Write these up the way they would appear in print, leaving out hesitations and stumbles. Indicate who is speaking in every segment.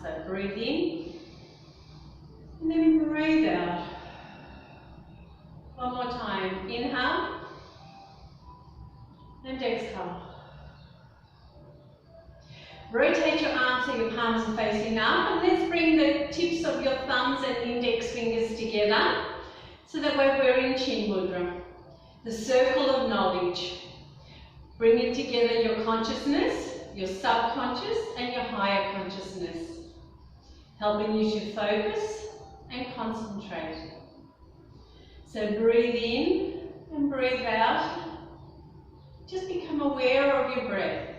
Speaker 1: So breathe in, and then breathe out. One more time. Inhale, and exhale. Rotate your arms so your palms are facing up, and let's bring the tips of your thumbs and index fingers together so that way we're in Chin Mudra, the circle of knowledge. Bringing together your consciousness, your subconscious and your higher consciousness, helping you to focus and concentrate. So breathe in and breathe out. Just become aware of your breath.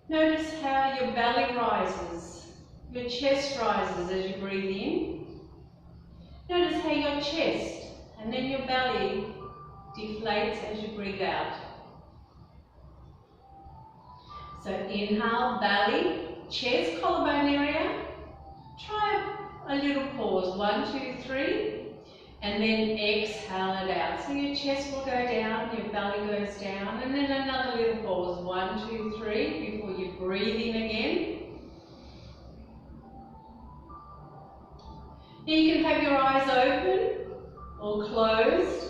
Speaker 1: Notice how your belly rises, your chest rises as you breathe in. Notice how your chest and then your belly deflates as you breathe out. So inhale, belly, chest, collarbone area. Try a little pause, 1, 2, 3. And then exhale it out. So your chest will go down, your belly goes down, and then another little pause, 1, 2, 3, before you breathe in again. Now you can have your eyes open or closed.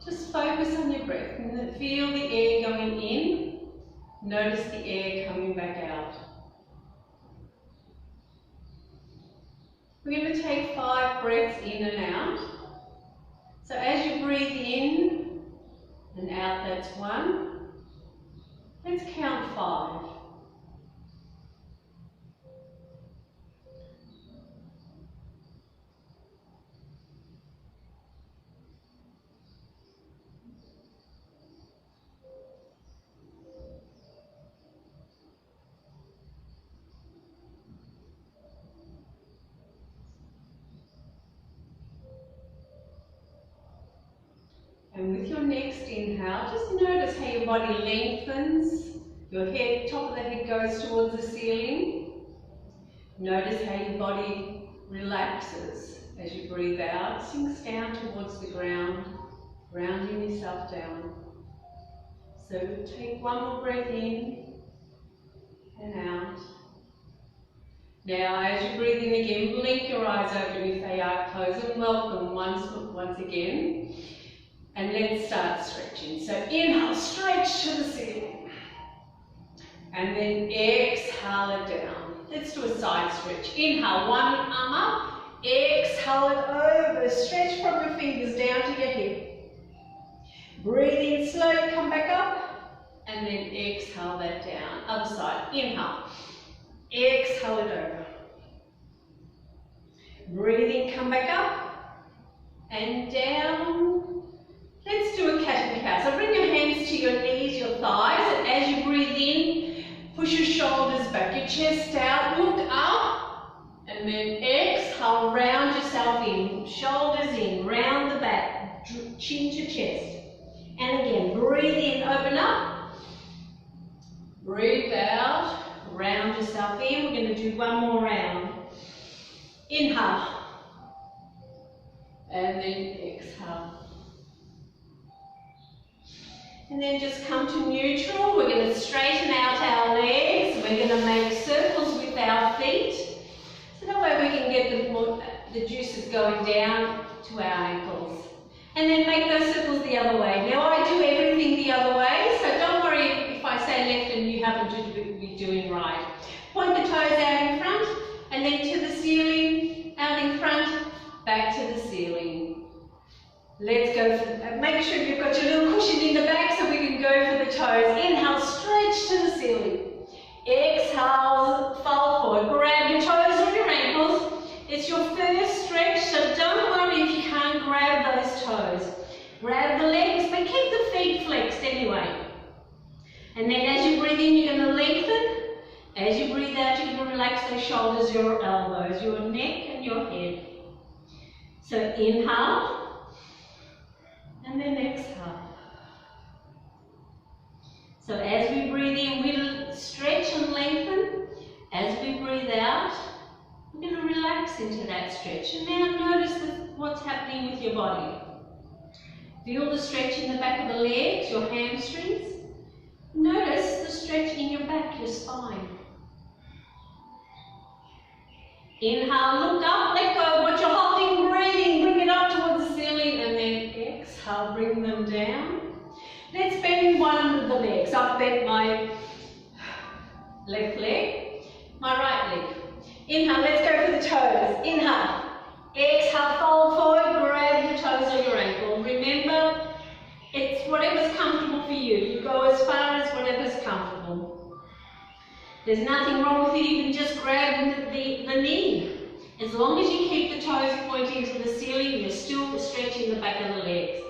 Speaker 1: Just focus on your breath and feel the air going in. Notice the air coming back out. We're going to take 5 breaths in and out. So as you breathe in and out, that's 1. Let's count 5. And with your next inhale, just notice how your body lengthens, your head, top of the head goes towards the ceiling. Notice how your body relaxes as you breathe out, sinks down towards the ground, grounding yourself down. So take 1 more breath in and out. Now as you breathe in again, blink your eyes open if they are closed, and welcome once again. And let's start stretching. So inhale, stretch to the ceiling. And then exhale it down. Let's do a side stretch. Inhale, 1 arm up. Exhale it over. Stretch from your fingers down to your hip. Breathe in slowly, come back up. And then exhale that down. Other side. Inhale. Exhale it over. Breathe in, come back up. And down. Let's do a cat and cow. So bring your hands to your knees, your thighs, and as you breathe in, push your shoulders back, your chest out, look up, and then exhale, round yourself in, shoulders in, round the back, chin to chest. And again, breathe in, open up, breathe out, round yourself in. We're going to do 1 more round. Inhale, and then exhale. And then just come to neutral. We're going to straighten out our legs. We're going to make circles with our feet. So that way we can get the juices going down to our ankles. And then make those circles the other way. Now I do everything the other way, so don't worry if I say left and you happen to be doing right. Point the toes out in front, and then to the ceiling, out in front, back to the ceiling. Let's go for, make sure you've got your little cushion in the back so we can go for the toes. Inhale, stretch to the ceiling. Exhale, fold forward. Grab your toes or your ankles. It's your first stretch, so don't worry if you can't grab those toes. Grab the legs, but keep the feet flexed anyway. And then as you breathe in, you're going to lengthen. As you breathe out, you're going to relax those shoulders, your elbows, your neck and your head. So inhale. And then exhale. So as we breathe in, we'll stretch and lengthen. As we breathe out, we're going to relax into that stretch. And now notice what's happening with your body. Feel the stretch in the back of the legs, your hamstrings. Notice the stretch in your back, your spine. Inhale, look up, let go of what you're holding, breathing, bring it up towards the ceiling, and then exhale, bring them down. Let's bend one of the legs. I've bent my left leg, my right leg. Inhale, let's go for the toes. Inhale, exhale, fold forward, grab your toes or your ankle. Remember, it's whatever's comfortable for you. You go as far as whatever's comfortable. There's nothing wrong with it, you can just grab the knee. As long as you keep the toes pointing to the ceiling, you're still stretching the back of the legs.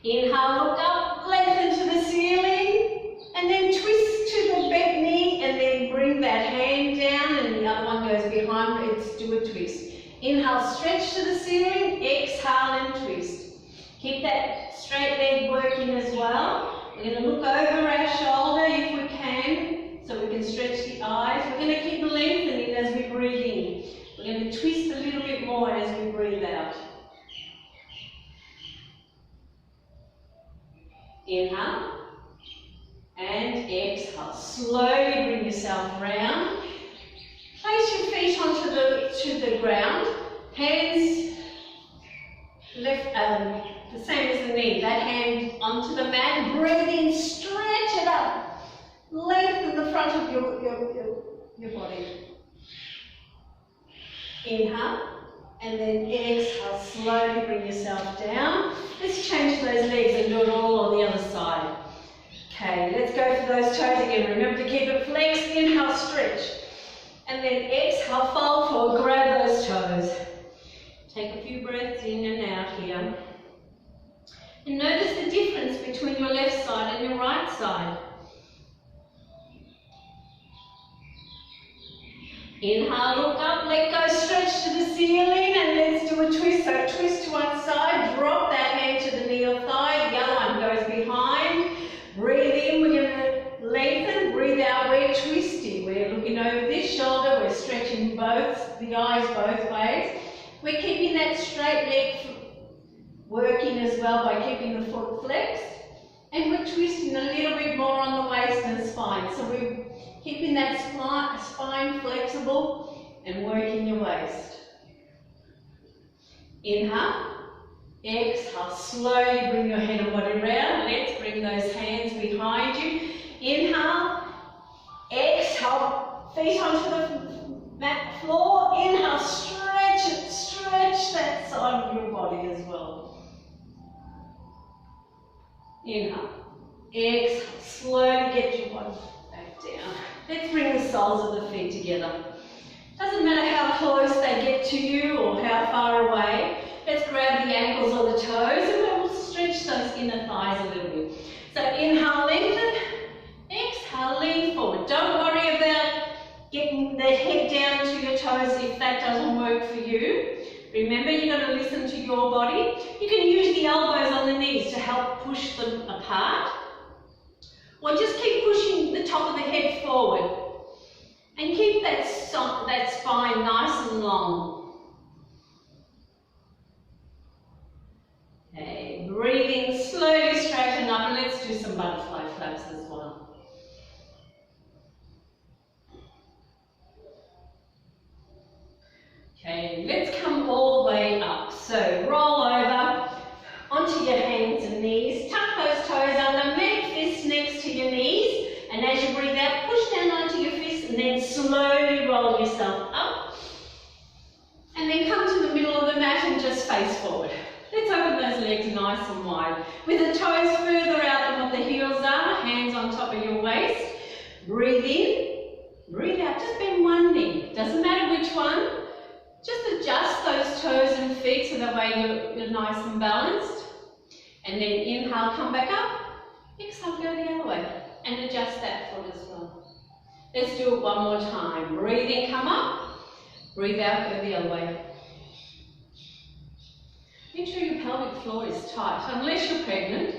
Speaker 1: Inhale, look up, lengthen to the ceiling, and then twist to the bent knee, and then bring that hand down, and the other one goes behind. Let's do a twist. Inhale, stretch to the ceiling, exhale and twist. Keep that straight leg working as well. We're going to look over our shoulder if we can, so we can stretch the eyes. We're going to keep lengthening as we breathe in. We're going to twist a little bit more as we breathe out. Inhale and exhale. Slowly bring yourself round. Place your feet onto the ground. Hands left, the same as the knee. That hand onto the mat. Breathe in, stretch it up. Lengthen the front of your body. Inhale. And then exhale, slowly bring yourself down. Let's change those legs and do it all on the other side. Okay, let's go for those toes again. Remember to keep it flexed. Inhale, stretch. And then exhale, fold forward, grab those toes. Take a few breaths in and out here. And notice the difference between your left side and your right side. Inhale, look up, let go, stretch to the ceiling, and let's do a twist. So twist to one side, drop that hand to the knee or thigh, the other one goes behind. Breathe in, we're going to lengthen, breathe out, we're twisting. We're looking over this shoulder, we're stretching the eyes both ways. We're keeping that straight leg working as well by keeping the foot flexed. And we're twisting a little bit more on the waist and spine. So we're keeping that spine flexible and working your waist. Inhale, exhale, slowly bring your head and body round. Let's bring those hands behind you. Inhale, exhale, feet onto the mat floor. Inhale, stretch it, stretch that side of your body as well. Inhale, exhale, slowly get your body back down. Let's bring the soles of the feet together. Doesn't matter how close they get to you or how far away. Let's grab the ankles or the toes and we'll stretch those inner thighs a little bit. So inhale, lengthen. Exhale, lean forward. Don't worry about getting the head down to your toes if that doesn't work for you. Remember, you're going to listen to your body. You can use the elbows on the knees to help push them apart. Or just keep pushing the top of the head forward. And keep that spine nice and long. Okay, breathing, slowly straighten up, and let's do some butterfly flaps as well. Okay, let's come all the way up. So roll over onto your hands and knees. Tuck those toes under, make fists next to your knees. And as you breathe out, push down onto your fists and then slowly roll yourself up. And then come to the middle of the mat and just face forward. Let's open those legs nice and wide. With the toes further out than what the heels are, hands on top of your waist. Breathe in, breathe out, just bend one knee. Doesn't matter which one. Just adjust those toes and feet so that way you're nice and balanced. And then inhale, come back up. Exhale, go the other way. And adjust that foot as well. Let's do it one more time. Breathe in, come up. Breathe out, go the other way. Make sure your pelvic floor is tight. Unless you're pregnant,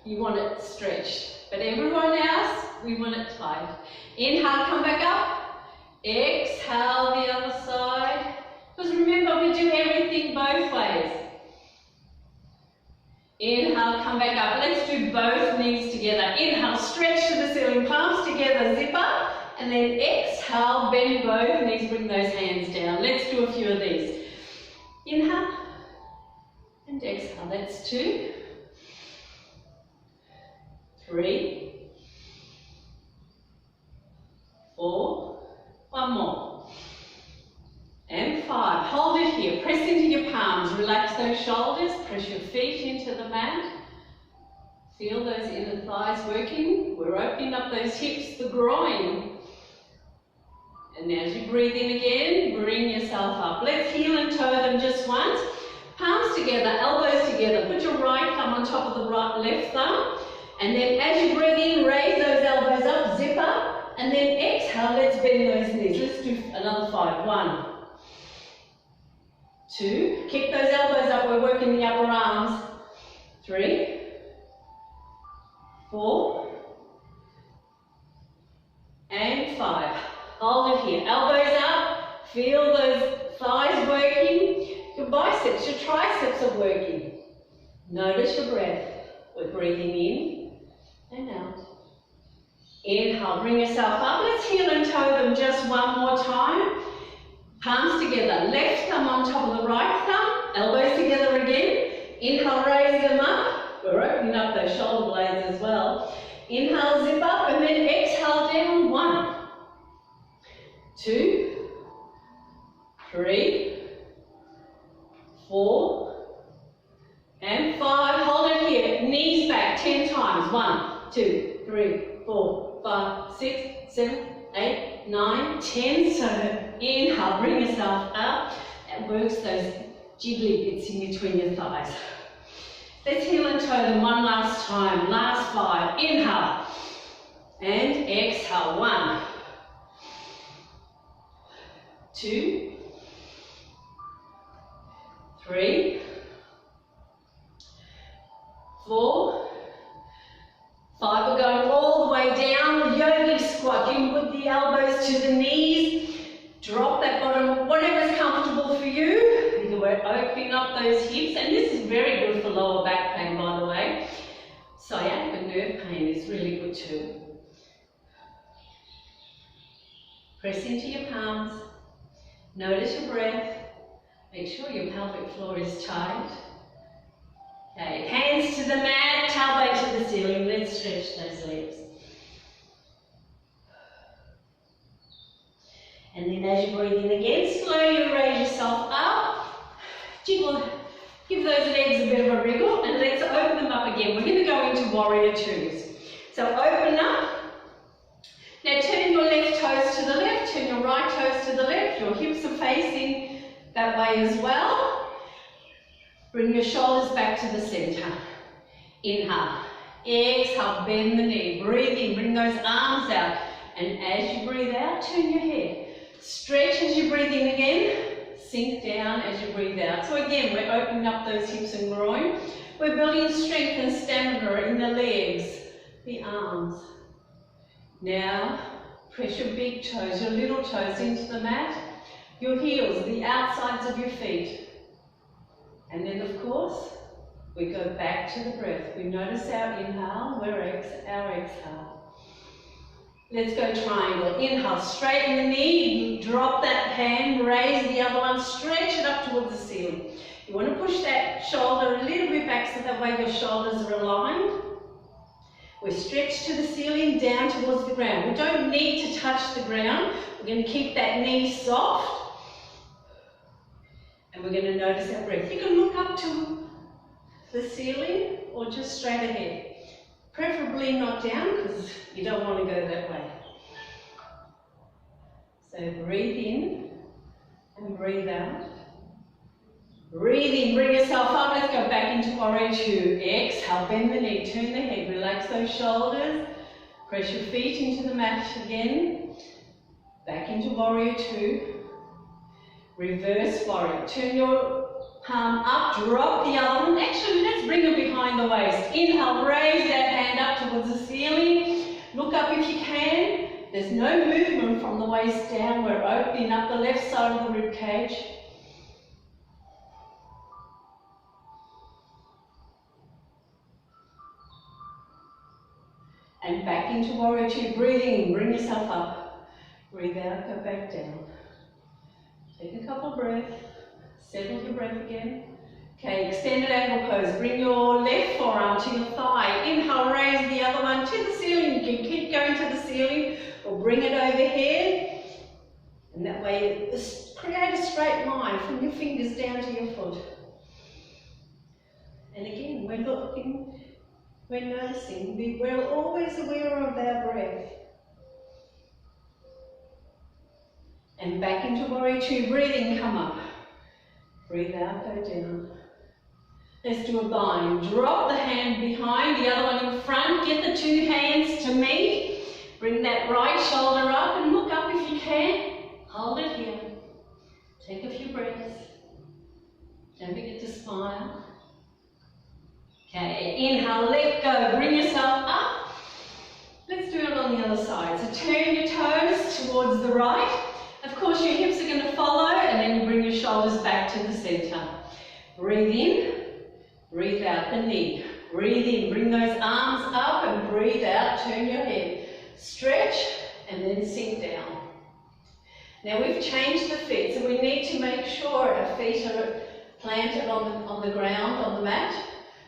Speaker 1: you want it stretched. But everyone else, we want it tight. Inhale, come back up. Exhale, the other side. Because remember, we do everything both ways. Inhale, come back up. Let's do both knees together. Inhale, stretch to the ceiling, palms together, zipper. and then exhale, bend both knees, bring those hands down. Let's do a few of these. Inhale and exhale. That's 2, 3, 4, one more, and 5. Hold it here. Press into your palms. Relax those shoulders. Press your feet into the mat. Feel those inner thighs working. We're opening up those hips, the groin. And as you breathe in again, bring yourself up. Let's heel and toe them just once. Palms together, elbows together. Put your right thumb on top of the left thumb. And then as you breathe in, raise those elbows up, zip up. And then exhale, let's bend those knees. Let's do another 5. 1, 2. Kick those elbows up. We're working the upper arms. 3, 4, and 5. Hold it here. Elbows up. Feel those thighs working. Your biceps, your triceps are working. Notice your breath. We're breathing in and out. Inhale, bring yourself up. Let's heel and toe them just one more time. Palms together. Left thumb on top of the right thumb. Elbows together again. Inhale, raise them up. We're opening up those shoulder blades as well. Inhale, zip up, and then exhale down. 1, 2, 3, 4, and 5. Hold it here. Knees back 10 times. 1, 2, 3, 4, 5, 6, 7, 8, 9, 10. So inhale, bring yourself up. That works those jiggly bits in between your thighs. Let's heel and toe them one last time. Last 5. Inhale and exhale. 1, 2, 3, 4, 5. We're going all the way down. Yogi squat. You can put the elbows to the knees. Drop that bottom, whatever's comfortable for you. We're opening up those hips, and this is very good for lower back pain, by the way. Sciatica nerve pain is really good too. Press into your palms. Notice your breath. Make sure your pelvic floor is tight. Okay, hands to the mat, tailbone to the ceiling. Let's stretch those legs. And then as you breathe in again, slowly raise yourself up. Jiggle, give those legs a bit of a wriggle, and let's open them up again. We're going to go into warrior twos. So open up. Now turn your left toes to the left, turn your right toes to the left. Your hips are facing that way as well. Bring your shoulders back to the center. Inhale. Exhale, bend the knee. Breathe in, bring those arms out. And as you breathe out, turn your head. Stretch as you breathe in again. Sink down as you breathe out. So again, we're opening up those hips and groin. We're building strength and stamina in the legs, the arms. Now, press your big toes, your little toes into the mat. Your heels, the outsides of your feet. And then, of course, we go back to the breath. We notice our inhale, our exhale. Let's go triangle. Inhale, straighten the knee, drop that hand, raise the other one, stretch it up towards the ceiling. You want to push that shoulder a little bit back so that way your shoulders are aligned. We stretch to the ceiling, down towards the ground. We don't need to touch the ground. We're going to keep that knee soft. And we're going to notice our breath. You can look up to the ceiling or just straight ahead. Preferably not down because you don't want to go that way. So breathe in and breathe out. Breathe in, bring yourself up. Let's go back into warrior two. Exhale, bend the knee, turn the head, relax those shoulders. Press your feet into the mat again. Back into warrior two. Reverse warrior. Turn your palm up, drop the other one. Actually, let's bring it behind the waist. Inhale, raise that hand up towards the ceiling. Look up if you can. There's no movement from the waist down. We're opening up the left side of the rib cage. And back into warrior two. Breathing in, bring yourself up. Breathe out, go back down. Take a couple breaths, settle your breath again. Okay, extended ankle pose. Bring your left forearm to your thigh. Inhale, raise the other one to the ceiling. You can keep going to the ceiling or bring it overhead. And that way, create a straight line from your fingers down to your foot. And again, we're looking, we're noticing, we're always aware of our breath. And back into warrior two, breathing, come up. Breathe out, go down. Let's do a bind. Drop the hand behind, the other one in front. Get the two hands to meet. Bring that right shoulder up and look up if you can. Hold it here. Take a few breaths. Don't forget to smile. Okay, inhale, let go. Bring yourself up. Let's do it on the other side. So turn your toes towards the right. Of course, your hips are going to follow, and then you bring your shoulders back to the center. Breathe in. Breathe out the knee. Breathe in, bring those arms up and breathe out, turn your head. Stretch and then sink down. Now we've changed the feet, so we need to make sure our feet are planted on the ground, on the mat.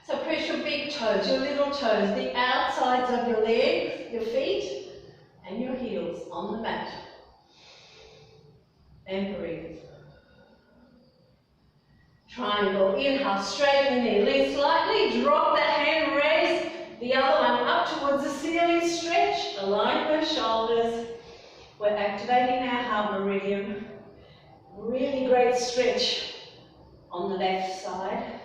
Speaker 1: So press your big toes, your little toes, the outsides of your legs, your feet and your heels on the mat. And breathe. Triangle, inhale, straighten the knee, lean slightly, drop that hand, raise the other one up towards the ceiling, stretch, align those shoulders. We're activating our heart meridian. Really great stretch on the left side.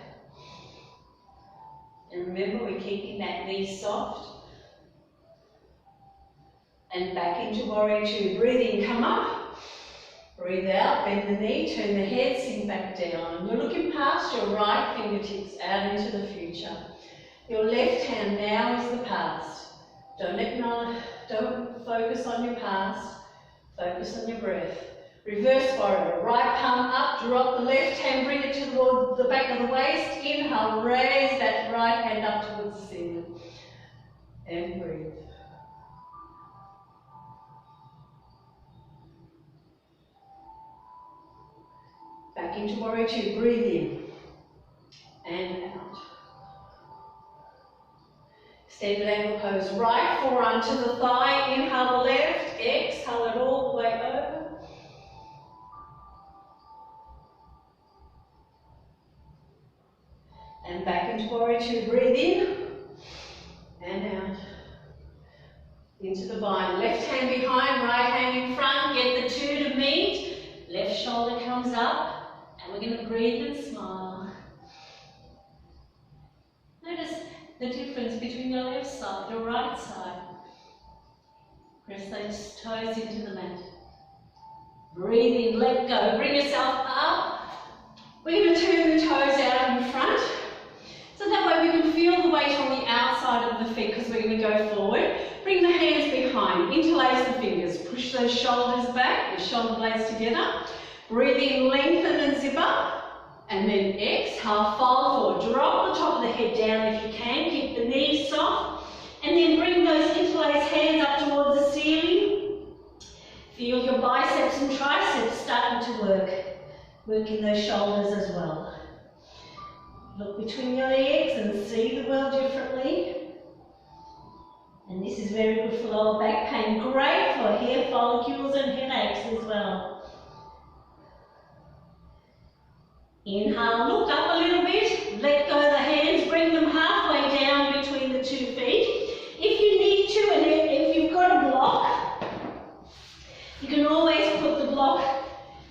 Speaker 1: And remember, we're keeping that knee soft. And back into warrior two, breathing, come up. Breathe out, bend the knee, turn the head, sink back down. And you're looking past your right fingertips out into the future. Your left hand now is the past. Don't focus on your past, focus on your breath. Reverse warrior, right palm up, drop the left hand, bring it toward the back of the waist. Inhale, raise that right hand up towards the ceiling. And breathe. Back into warrior two, breathe in and out. Extended ankle pose, right forearm to the thigh, inhale the left, exhale it all the way over. And back into warrior two, breathe in and out. Into the bind, left hand behind, right hand in front, get the two to meet, left shoulder comes up. And we're going to breathe and smile. Notice the difference between your left side and your right side. Press those toes into the mat. Breathe in, let go. Bring yourself up. We're going to turn the toes out in front. So that way we can feel the weight on the outside of the feet because we're going to go forward. Bring the hands behind. Interlace the fingers. Push those shoulders back, your shoulder blades together. Breathe in, lengthen and zip up, and then exhale, fold forward. Drop the top of the head down if you can, keep the knees soft, and then bring those interlaced hands up towards the ceiling. Feel your biceps and triceps starting to work, working those shoulders as well. Look between your legs and see the world differently. And this is very good for lower back pain, great for hair follicles and headaches as well. Inhale, look up a little bit, let go of the hands, bring them halfway down between the 2 feet. If you need to, and if you've got a block, you can always put the block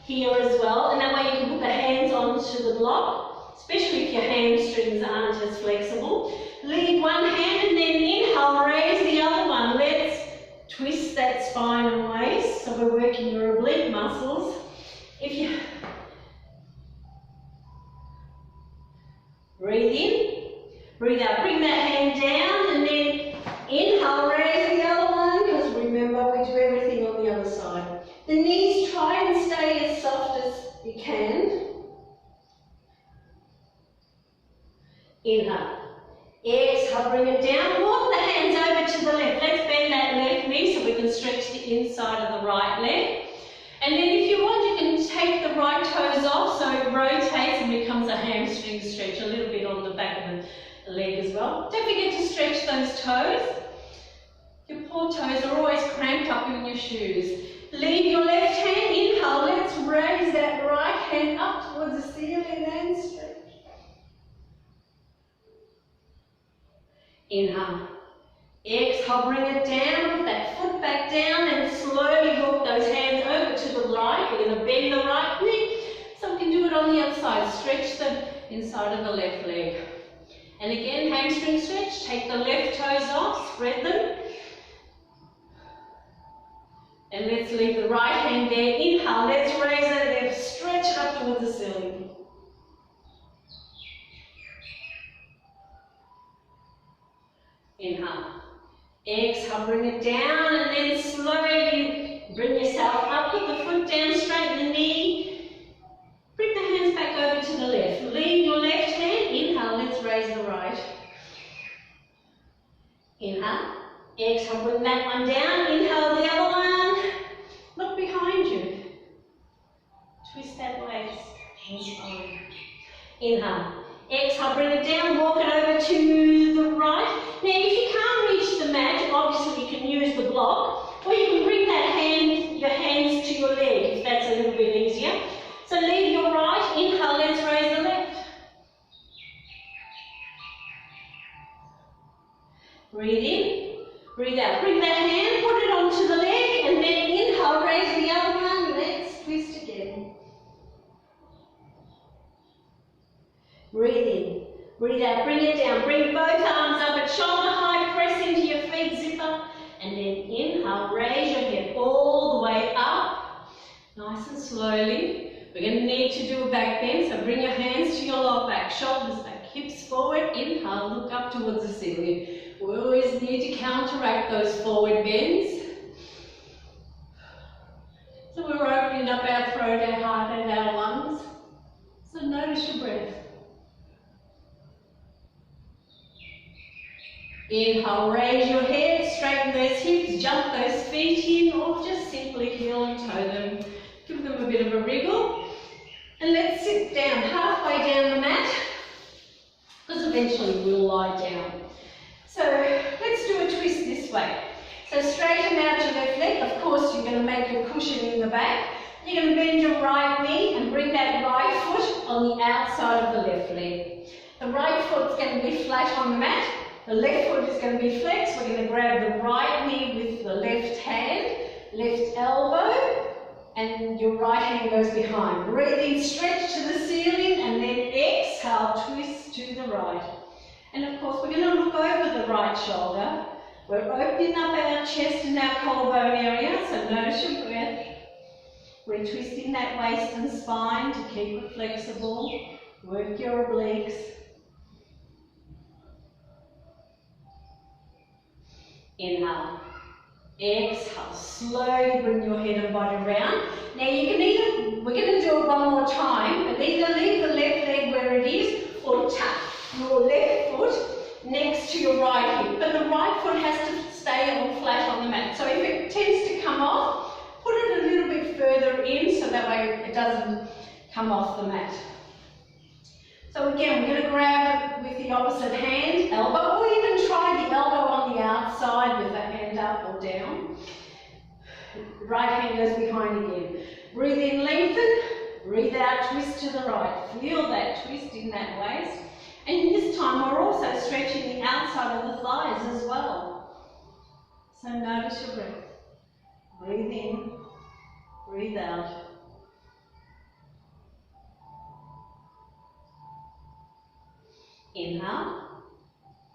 Speaker 1: here as well, and that way you can put the hands onto the block, especially if your hamstrings aren't as flexible. Leave one hand and then inhale, raise the other one. Let's twist that spine and waist, so we're working your oblique muscles. If you breathe in, breathe out, bring that hand down, and then inhale, raise the other one, because remember we do everything on the other side. The knees, try and stay as soft as you can. Inhale, Exhale, bring it down. Walk the hands over to the left. Let's bend that left knee so we can stretch the inside of the right leg. And then if you want, you can take the right toes off so it rotates and becomes a hamstring stretch, a little bit on the back of the leg as well. Don't forget to stretch those toes. Your poor toes are always cramped up in your shoes. Leave your left hand, inhale, let's raise that right hand up towards the ceiling and stretch. Inhale. Exhale, bring it down, put that foot back down and slowly walk those hands over to the right. We're going to bend the right knee so we can do it on the other side. Stretch the inside of the left leg. And again, hamstring stretch. Take the left toes off, spread them. And let's leave the right hand there. Inhale, let's raise it left, stretch it up towards the ceiling. Inhale. Exhale, bring it down and then slowly bring yourself up. Put the foot down, straighten the knee. Bring the hands back over to the left. Leave your left hand. Inhale, let's raise the right. Inhale. Exhale, bring that one down. Inhale, the other one. Look behind you. Twist that waist. Hands on. Inhale. Exhale, bring it down, walk it over to the right. Now if you can't reach the mat, obviously you can use the block, or you can bring your hands to your leg if that's a little bit easier. So leave your right, inhale, let's raise the left. Breathe in, breathe out. Bring that hand, put it onto the leg, and then inhale, raise the other one, let's twist again. Breathe in, breathe out, bring it down, bring both arms up at shoulder height, press into your feet, zip up, and then inhale, raise your head all the way up, nice and slowly. We're going to need to do a back bend, so bring your hands to your lower back, shoulders back, hips forward, inhale, look up towards the ceiling. We always need to counteract those forward bends. So we're opening up our throat, our heart and our lungs. So notice your breath. Inhale, raise your head, straighten those hips, jump those feet in, or just simply heel and toe them. Give them a bit of a wriggle. And let's sit down, halfway down the mat, because eventually we'll lie down. So let's do a twist this way. So straighten out your left leg. Of course, you're going to make a cushion in the back. You're going to bend your right knee and bring that right foot on the outside of the left leg. The right foot's going to be flat on the mat. The left foot is going to be flexed. We're going to grab the right knee with the left hand, left elbow, and your right hand goes behind. Breathe in, stretch to the ceiling, and then exhale, twist to the right. And of course, we're going to look over the right shoulder. We're opening up our chest and our collarbone area, so notice your breath. We're twisting that waist and spine to keep it flexible. Work your obliques. Inhale. Exhale. Slowly bring your head and body around. Now you can we're going to do it one more time, but either leave the left leg where it is or tuck your left foot next to your right hip. But the right foot has to stay on flat on the mat. So if it tends to come off, put it a little bit further in so that way it doesn't come off the mat. So again, we're going to grab it with the opposite hand, elbow, or even try the elbow on the outside with the hand up or down. Right hand goes behind again. Breathe in, lengthen. Breathe out, twist to the right. Feel that twist in that waist. And this time we're also stretching the outside of the thighs as well. So notice your breath. Breathe in, breathe out. Inhale,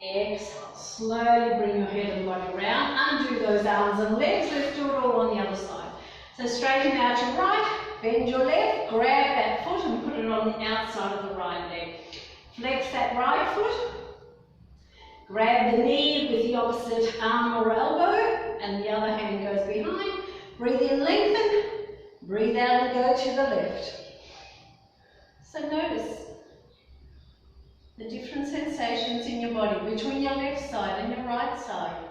Speaker 1: exhale, slowly bring your head and body around, undo those arms and legs, let's do it all on the other side. So straighten out your right, bend your left, grab that foot and put it on the outside of the right leg. Flex that right foot, grab the knee with the opposite arm or elbow, and the other hand goes behind. Breathe in, lengthen, breathe out and go to the left. So notice the different sensations in your body between your left side and your right side.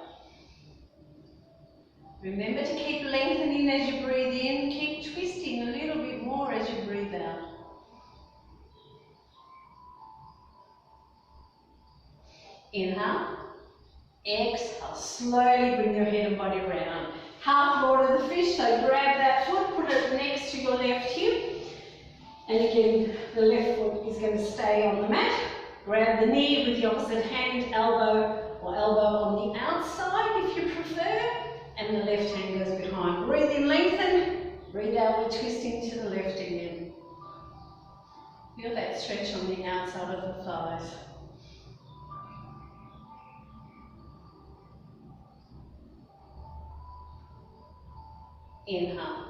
Speaker 1: Remember to keep lengthening as you breathe in, keep twisting a little bit more as you breathe out. Inhale, exhale, slowly bring your head and body round. Half lord of the fish, so grab that foot, put it next to your left hip, and again the left foot is going to stay on the mat. Grab the knee with the opposite hand, elbow or elbow on the outside if you prefer, and the left hand goes behind. Breathe in, lengthen, breathe out, we twist into the left again. Feel that stretch on the outside of the thighs. Inhale,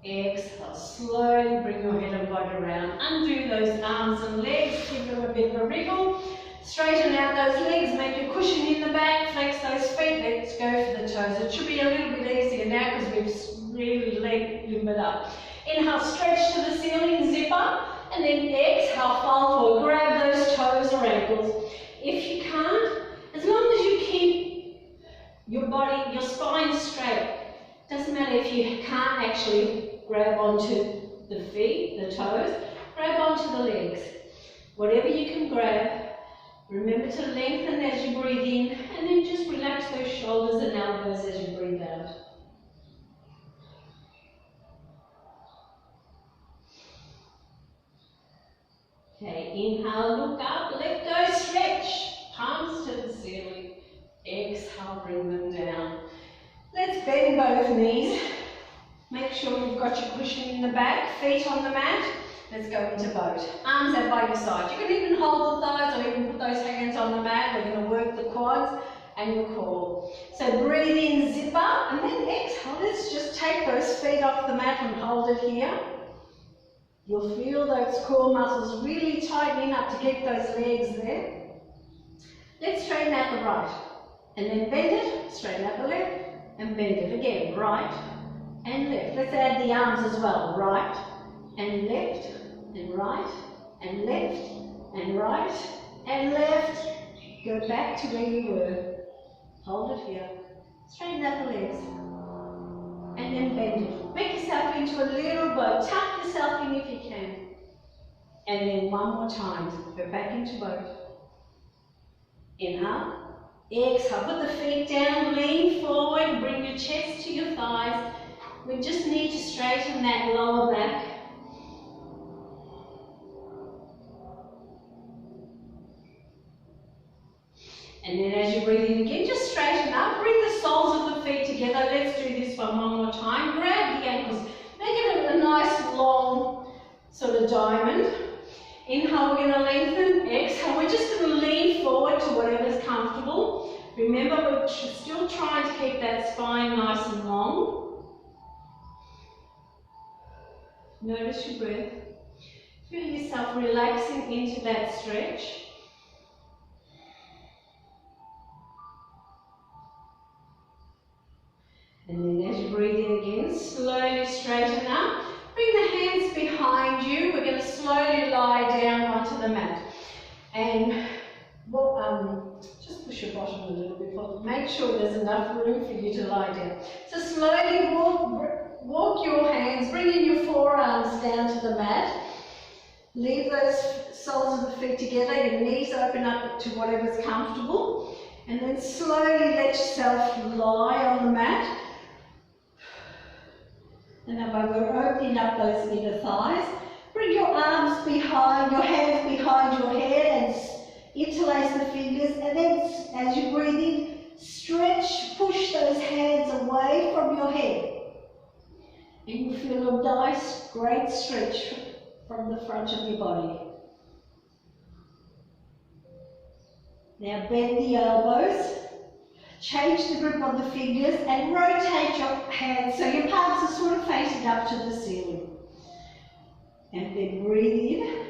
Speaker 1: exhale, slowly bring your head and body around. Undo those arms and legs, give them a bit of a wriggle. Straighten out those legs, make a cushion in the back, flex those feet, let's go for the toes. It should be a little bit easier now because we've really limbered up. Inhale, stretch to the ceiling, zip up, and then exhale, fold forward. Grab those toes or ankles. If you can't, as long as you keep your body, your spine straight, doesn't matter if you can't actually grab onto the feet, the toes, grab onto the legs. Whatever you can grab, remember to lengthen as you breathe in, and then just relax those shoulders and elbows as you breathe out. Okay, inhale, look up, let go, stretch, palms to the ceiling. Exhale, bring them down. Let's bend both knees. Make sure you've got your cushion in the back, feet on the mat. Let's go into boat. Arms out by your side. You can even hold the thighs or even put those hands on the mat. We're going to work the quads and your core. So breathe in, zip up, and then exhale. Let's just take those feet off the mat and hold it here. You'll feel those core muscles really tightening up to keep those legs there. Let's straighten out the right. And then bend it, straighten out the left. And bend it again, right and left. Let's add the arms as well, right and left, and right and left, and right and left. Go back to where you were. Hold it here. Straighten out the legs. And then bend it. Make yourself into a little boat. Tuck yourself in if you can. And then one more time. Go back into boat. Inhale. Exhale, put the feet down, lean forward, bring your chest to your thighs. We just need to straighten that lower back. And then as you breathe in again, just straighten up, bring the soles of the feet together. Let's do this one more time. Grab the ankles, make it a nice long sort of diamond. Inhale, we're going to lengthen. Exhale, we're just going to lean forward to whatever's comfortable. Remember, we're still trying to keep that spine nice and long. Notice your breath. Feel yourself relaxing into that stretch. And then as you breathe in again, slowly straighten up. Bring the hands behind you. We're going to slowly lie down onto the mat. And just push your bottom a little bit forward. Make sure there's enough room for you to lie down. So slowly walk your hands, bringing your forearms down to the mat. Leave those soles of the feet together. Your knees open up to whatever's comfortable. And then slowly let yourself lie on the mat. And then we're opening up those inner thighs. Bring your arms behind, your hands behind your head and interlace the fingers. And then as you breathe in, stretch, push those hands away from your head. And you feel a nice, great stretch from the front of your body. Now bend the elbows. Change the grip on the fingers and rotate your hands so your palms are sort of facing up to the ceiling. And then breathe in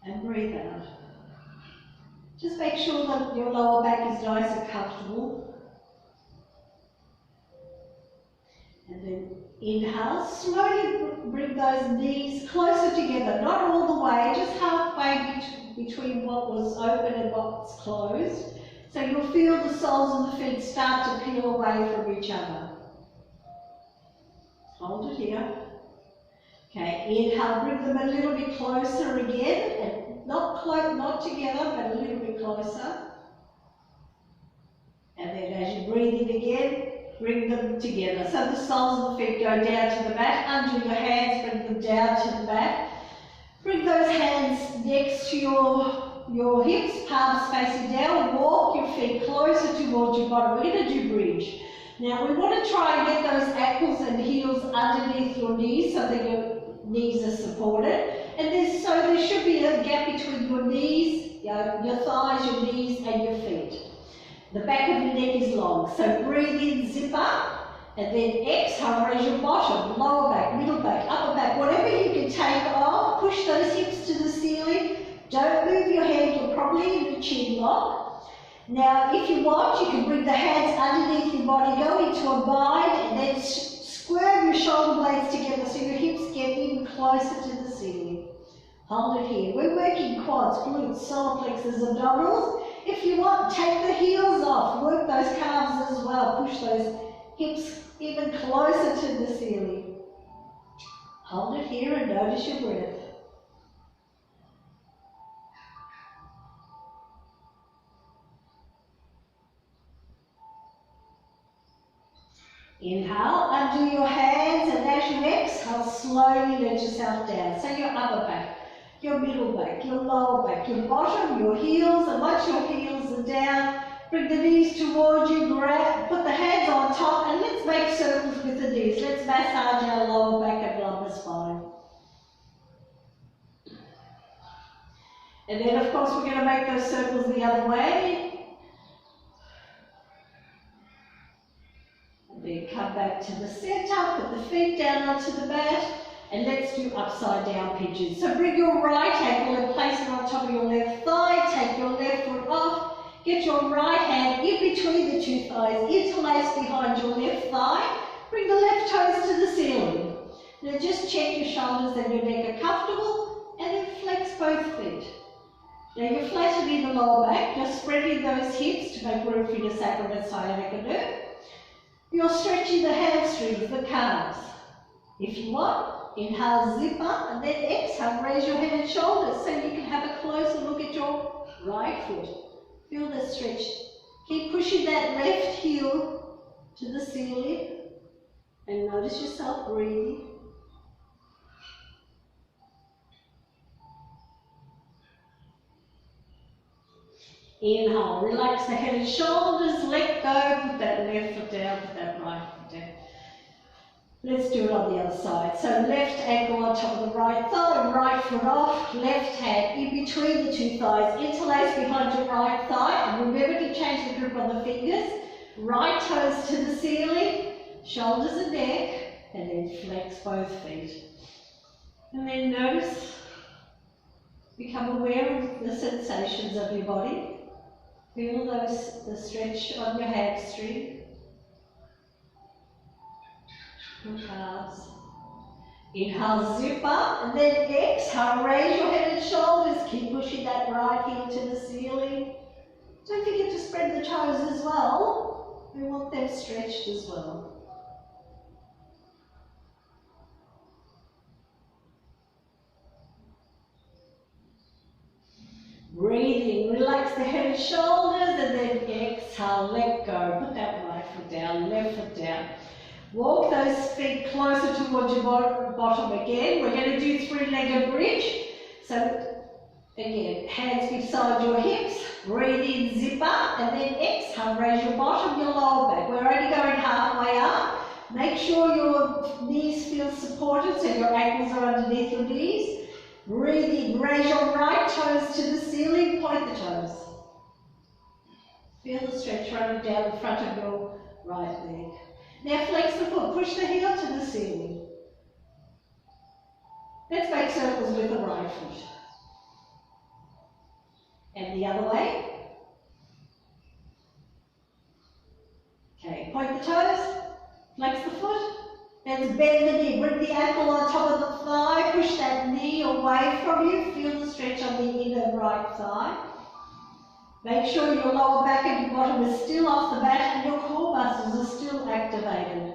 Speaker 1: and breathe out. Just make sure that your lower back is nice and comfortable.
Speaker 2: And then inhale, slowly bring those knees closer together, not all the way, just halfway between what was open and what's closed. So you'll feel the soles of the feet start to peel away from each other. Hold it here. Okay, inhale, bring them a little bit closer again, and not together, but a little bit closer. And then as you breathe in again, bring them together. So the soles of the feet go down to the mat, under your hands, bring them down to the mat. Bring those hands next to your hips, palms facing down. Walk your feet closer towards your bottom. We're going to do bridge. Now we want to try and get those ankles and heels underneath your knees so that your knees are supported. And there should be a gap between your knees, your thighs, your knees and your feet. The back of your neck is long. So breathe in, zip up, and then exhale, raise your bottom, lower back, middle back, upper back, whatever you can take off. Push those hips to the ceiling. Don't move your head, you're probably in a chin lock. Now, if you want, you can bring the hands underneath your body, go into a bind, and then squirm your shoulder blades together so your hips get even closer to the ceiling. Hold it here. We're working quads, glutes, solar plexus, abdominals. If you want, take the heels off, work those calves as well, push those hips even closer to the ceiling. Hold it here and notice your breath. Inhale, undo your hands, and as you exhale, slowly let yourself down. So your upper back, your middle back, your lower back, your bottom, your heels, and once your heels are down, bring the knees towards you, put the hands on top, and let's make circles with the knees. Let's massage our lower back and lumbar spine. And then of course we're going to make those circles the other way. And then come back to the center, put the feet down onto the mat, and let's do upside down pigeons. So bring your right ankle and place it on top of your left thigh, take your left foot off, get your right hand in between the two thighs, interlace behind your left thigh, bring the left toes to the ceiling. Now just check your shoulders and your neck are comfortable, and then flex both feet. Now you're flattening the lower back, you're spreading those hips to make room for your sacrum and sciatica nerve. You're stretching the hamstrings, the calves. If you want, inhale, zip up, and then exhale, raise your head and shoulders so you can have a closer look at your right foot. Feel the stretch. Keep pushing that left heel to the ceiling and notice yourself breathing. Inhale, relax the head and shoulders, let go, put that left foot down, put that right foot down. Let's do it on the other side. So left ankle on top of the right thigh, right foot off, left hand in between the two thighs, interlace behind your right thigh, and remember to change the grip on the fingers, right toes to the ceiling, shoulders and neck, and then flex both feet. And then notice, become aware of the sensations of your body. Feel the stretch on your hamstring, your calves. Inhale, zip up, and then exhale, raise your head and shoulders. Keep pushing that right heel to the ceiling. Don't forget to spread the toes as well. We want them stretched as well. Breathing, relax the head and shoulders, and then exhale, let go. Put that right foot down, left foot down. Walk those feet closer towards your bottom again. We're going to do three-legged bridge. So again, hands beside your hips, breathe in, zip up, and then exhale, raise your bottom, your lower back. We're only going halfway up. Make sure your knees feel supported so your ankles are underneath your knees. Breathe in, raise your right toes to the ceiling, point the toes. Feel the stretch running down the front of your right leg. Now flex the foot, push the heel to the ceiling. Let's make circles with the right foot. And the other way. Okay, point the toes, flex the foot, Let's bend the knee. Bring the ankle on top of the thigh. Push that knee away from you. Feel the stretch on the inner right thigh. Make sure your lower back and your bottom is still off the mat and your core muscles are still activated.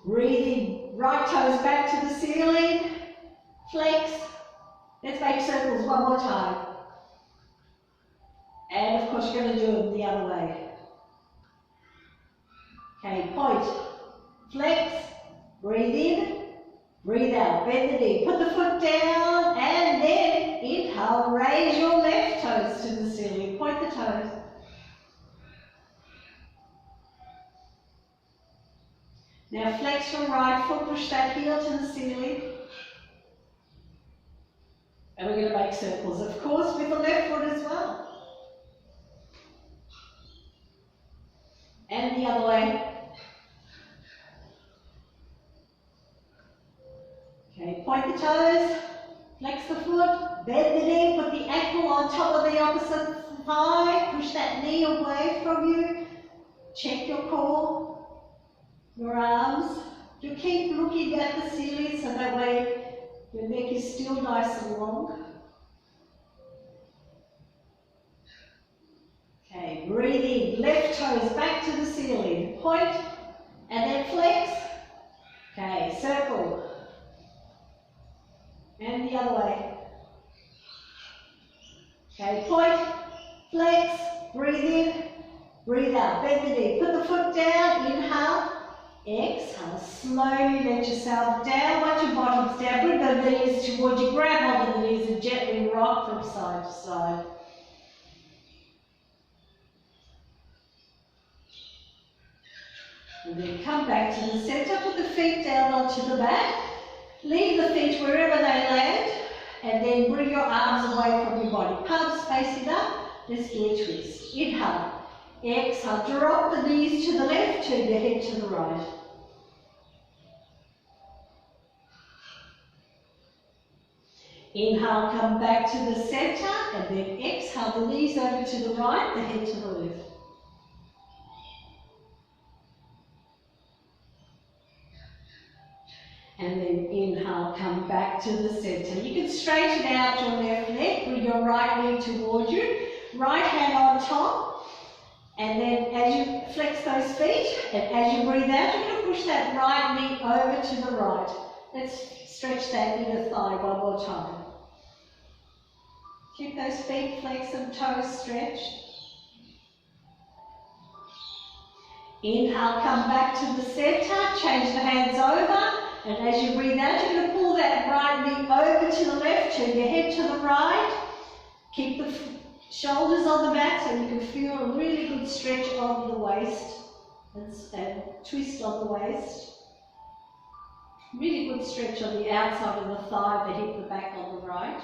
Speaker 2: Breathing, right toes back to the ceiling. Flex. Let's make circles one more time. And of course you're going to do them the other way. Okay, point. Flex. Breathe in. Breathe out, bend the knee, put the foot down, and then inhale, raise your left toes to the ceiling, point the toes. Now flex your right foot, push that heel to the ceiling. And we're going to make circles, of course, with the left foot as well. And the other way. Okay, point the toes, flex the foot, bend the knee, put the ankle on top of the opposite thigh, push that knee away from you, check your core, your arms. You keep looking at the ceiling so that way your neck is still nice and long. Okay, breathe in, left toes back to the ceiling, point, and then flex. Okay, circle. And the other way. Okay, point, flex, breathe in, breathe out, bend the knee, put the foot down, inhale, exhale, slowly let yourself down, once your bottom's down, bring the knees towards you, grab onto the knees and gently rock from side to side. And then come back to the centre, put the feet down onto the mat. Leave the feet wherever they land, and then bring your arms away from your body. Palms facing up, let's do a twist. Inhale, exhale, drop the knees to the left, turn your head to the right. Inhale, come back to the centre, and then exhale, the knees over to the right, the head to the left. And then inhale, come back to the centre. You can straighten out your left leg, bring your right knee towards you, right hand on top, and then as you flex those feet, and as you breathe out, you're going to push that right knee over to the right. Let's stretch that inner thigh one more time. Keep those feet flexed and toes stretched. Inhale, come back to the centre, change the hands over. And as you breathe out, you're going to pull that right knee over to the left, turn your head to the right. Keep the shoulders on the mat so you can feel a really good stretch on the waist and twist on the waist. Really good stretch on the outside of the thigh, the hip, the back on the right.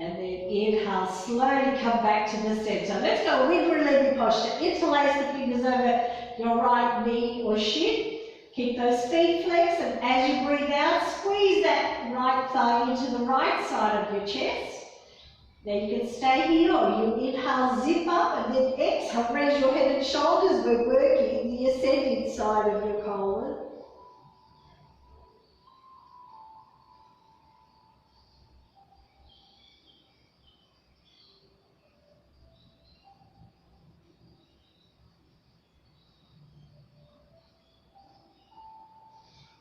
Speaker 2: And then inhale, slowly come back to the centre. Let's go wiggle leg posture. Interlace the fingers over your right knee or shin. Keep those feet flexed, and as you breathe out, squeeze that right thigh into the right side of your chest. Now you can stay here, or you inhale, zip up, and then exhale, raise your head and shoulders. We're working the ascending side of your colon.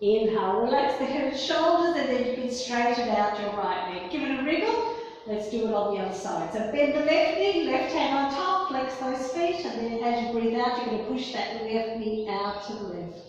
Speaker 2: Inhale, relax the head and shoulders, and then you can straighten out your right leg. Give it a wriggle. Let's do it on the other side. So bend the left knee, left hand on top, flex those feet, and then as you breathe out, you're going to push that left knee out to the left.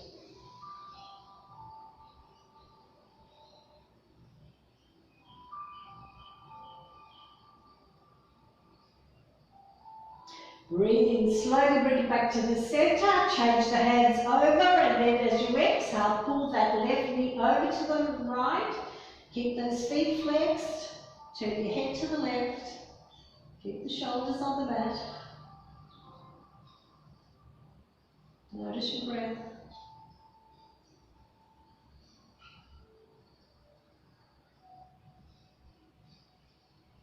Speaker 2: Breathe in slowly, bring it back to the centre, change the hands over, and then as you exhale, pull that left knee over to the right. Keep those feet flexed, turn your head to the left, keep the shoulders on the mat. Notice your breath.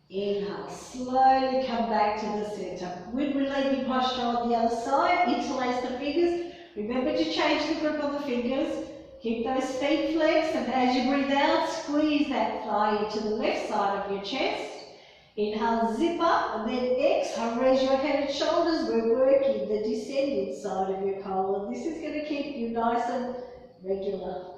Speaker 2: Inhale, slowly come back to the center. With relieving posture on the other side, interlace the fingers. Remember to change the grip on the fingers. Keep those feet flexed, and as you breathe out, squeeze that thigh into the left side of your chest. Inhale, zip up, and then exhale, raise your head and shoulders. We're working the descending side of your colon. This is going to keep you nice and regular.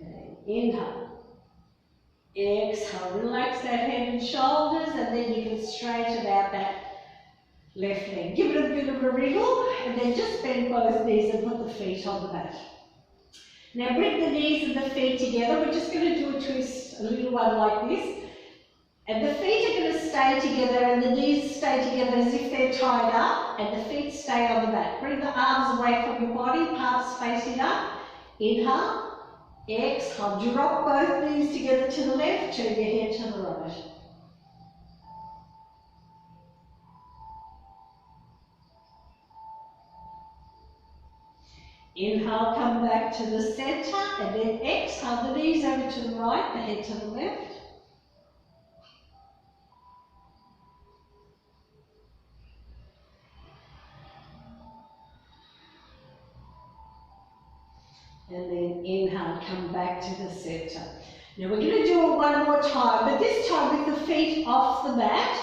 Speaker 2: Okay, inhale. Exhale, relax that head and shoulders, and then you can straighten out that left leg. Give it a bit of a wriggle, and then just bend both knees and put the feet on the mat. Now bring the knees and the feet together. We're just going to do a twist, a little one like this. And the feet are going to stay together, and the knees stay together as if they're tied up, and the feet stay on the mat. Bring the arms away from your body, palms facing up. Inhale. Exhale, drop both knees together to the left, turn your head to the right. Inhale, come back to the center, and then exhale, the knees over to the right, the head to the left. And then inhale, come back to the center. Now we're going to do it one more time, but this time with the feet off the mat.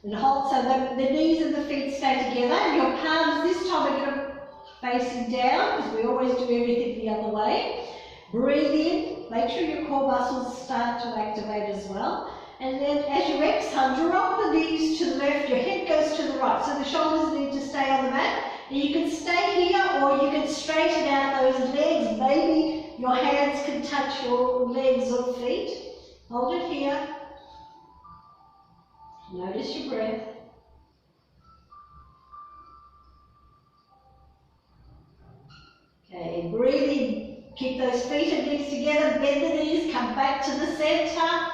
Speaker 2: And hold so that the knees and the feet stay together. And your palms this time are going to facing down, because we always do everything the other way. Breathe in, make sure your core muscles start to activate as well. And then as you exhale, drop the knees to the left, your head goes to the right. So the shoulders need to stay on the mat. And you can stay here, or you can straighten out those legs. Maybe your hands can touch your legs or feet. Hold it here. Notice your breath. Okay, breathe in. Keep those feet and knees together. Bend the knees, come back to the center.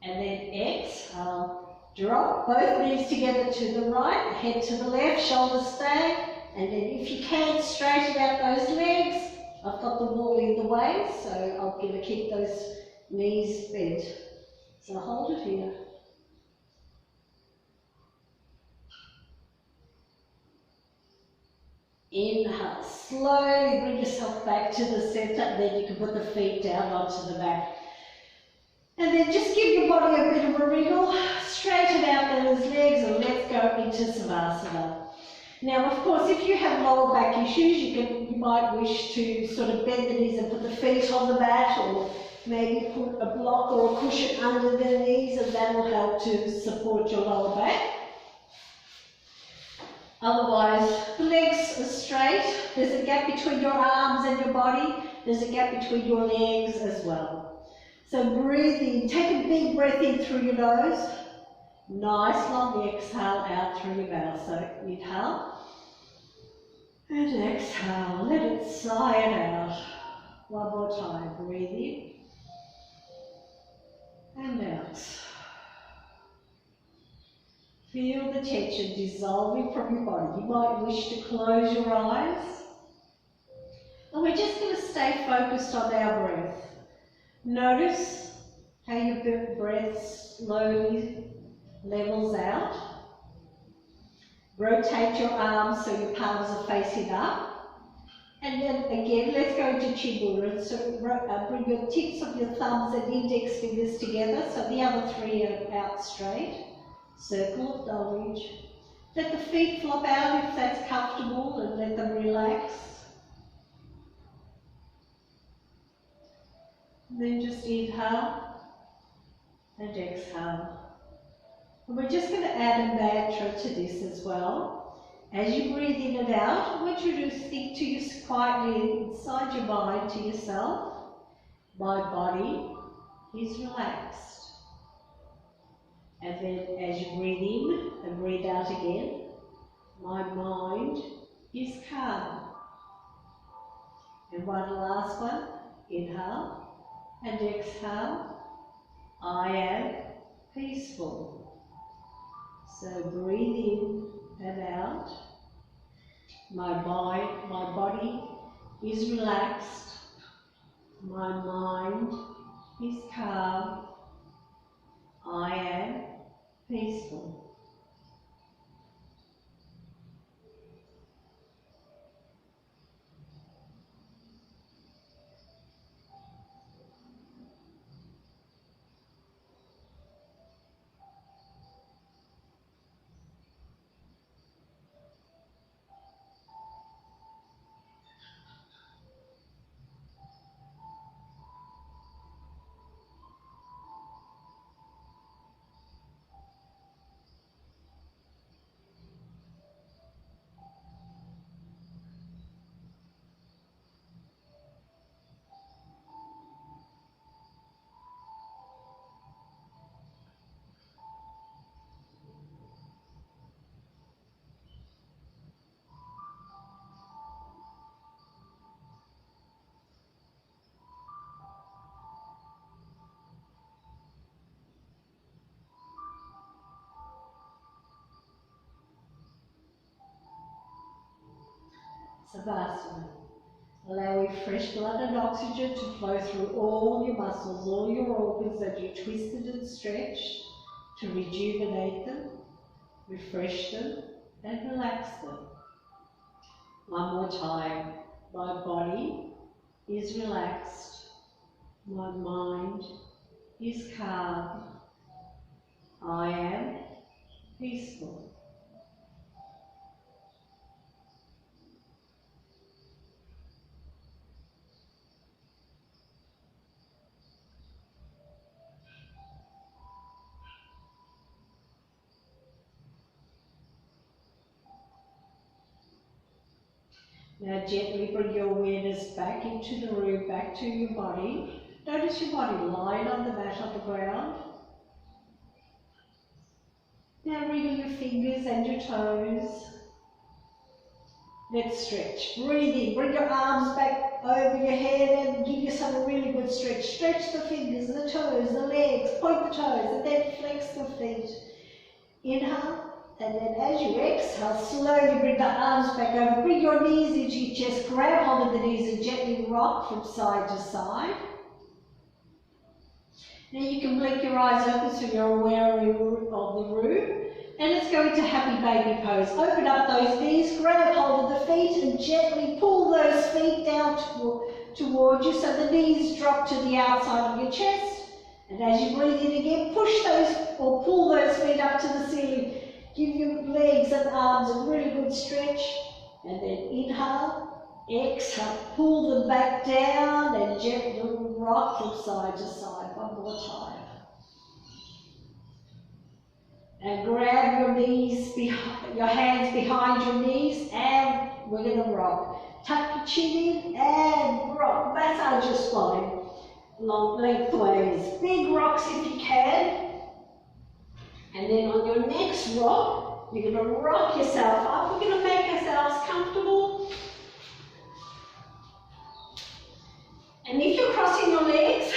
Speaker 2: And then exhale. Drop both knees together to the right, head to the left, shoulders stay. And then if you can, straighten out those legs. I've got the wall in the way, so I'm going to keep those knees bent. So hold it here. Inhale, slowly bring yourself back to the center, and then you can put the feet down onto the mat. And then just give your body a bit of a wriggle, straighten out those legs, and let's go into Savasana. Now, of course, if you have lower back issues, you might wish to sort of bend the knees and put the feet on the mat, or maybe put a block or a cushion under the knees, and that will help to support your lower back. Otherwise, the legs are straight. There's a gap between your arms and your body. There's a gap between your legs as well. So breathe in. Take a big breath in through your nose. Nice long exhale out through your mouth. So inhale. And exhale. Let it sigh it out. One more time. Breathe in. And out. Feel the tension dissolving from your body. You might wish to close your eyes. And we're just going to stay focused on our breath. Notice how your breath slowly levels out. Rotate your arms so your palms are facing up. And then again, let's go into Chin Mudra. So bring your tips of your thumbs and index fingers together so the other three are out straight. Circle of knowledge. Let the feet flop out if that's comfortable, and let them relax. And then just inhale and exhale. And we're just going to add a mantra to this as well. As you breathe in and out, I want you to think to yourself quietly inside your mind to yourself, my body is relaxed. And then as you breathe in and breathe out again, my mind is calm. And one last one, inhale and exhale, I am peaceful. So breathe in and out. My body is relaxed. My mind is calm. I am peaceful. Savasana. Allowing fresh blood and oxygen to flow through all your muscles, all your organs that you twisted and stretched to rejuvenate them, refresh them and relax them. One more time. My body is relaxed. My mind is calm. I am peaceful. Now gently bring your awareness back into the room, back to your body. Notice your body lying on the mat on the ground. Now wriggle your fingers and your toes. Let's stretch. Breathe in. Bring your arms back over your head and give yourself a really good stretch. Stretch the fingers, the toes, the legs. Point the toes and then flex the feet. Inhale. And then as you exhale, slowly bring the arms back over. Bring your knees into your chest. Grab hold of the knees and gently rock from side to side. Now you can blink your eyes open so you're aware of the room. And let's go into happy baby pose. Open up those knees, grab hold of the feet and gently pull those feet down toward you so the knees drop to the outside of your chest. And as you breathe in again, push those or pull those feet up to the ceiling. Give your legs and arms a really good stretch. And then inhale, exhale, pull them back down and gently rock from side to side. One more time. And grab your knees, your hands behind your knees, and we're going to rock. Tuck your chin in and rock. Massage your spine lengthways. Big rocks if you can. And then on your next rock, you're going to rock yourself up. We're going to make ourselves comfortable. And if you're crossing your legs,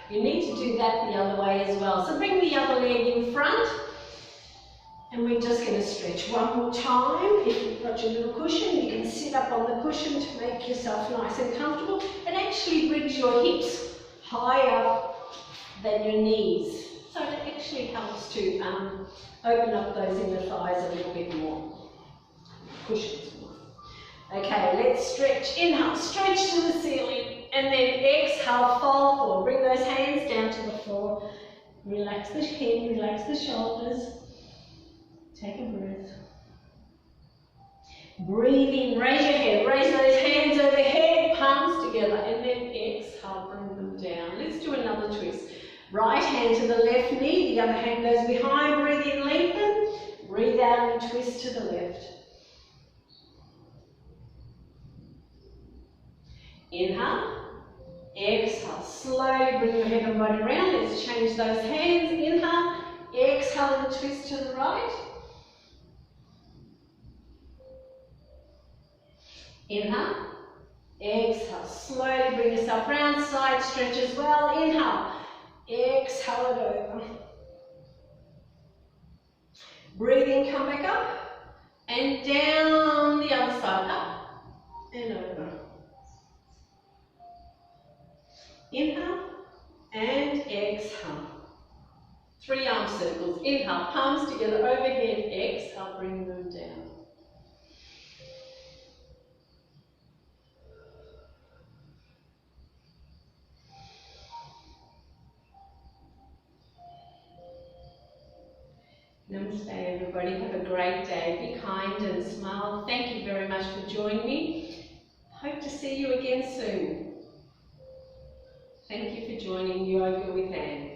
Speaker 2: you need to do that the other way as well. So bring the other leg in front. And we're just going to stretch one more time. If you've got your little cushion, you can sit up on the cushion to make yourself nice and comfortable. And actually brings your hips higher than your knees. So it actually helps to open up those inner thighs a little bit more. Cushions more. Okay, let's stretch. Inhale, stretch to the ceiling. And then exhale, fall forward. Bring those hands down to the floor. Relax the head, relax the shoulders. Take a breath. Breathe in, raise your head. Raise those hands overhead, palms together. And then exhale, bring them down. Let's do another twist. Right hand to the left knee, the other hand goes behind, breathe in, lengthen, breathe out and twist to the left. Inhale, exhale, slowly bring your head and body around, let's change those hands, inhale, exhale and twist to the right. Inhale, exhale, slowly bring yourself round, side stretch as well, inhale. Exhale it over.
Speaker 1: Breathing, come back up and down the other side, up and over. Inhale and exhale. 3 arm circles. Inhale, palms together overhead. Exhale, bring them down. Namaste everybody, have a great day, be kind and smile. Thank you very much for joining me. Hope to see you again soon. Thank you for joining Yoga with Anne.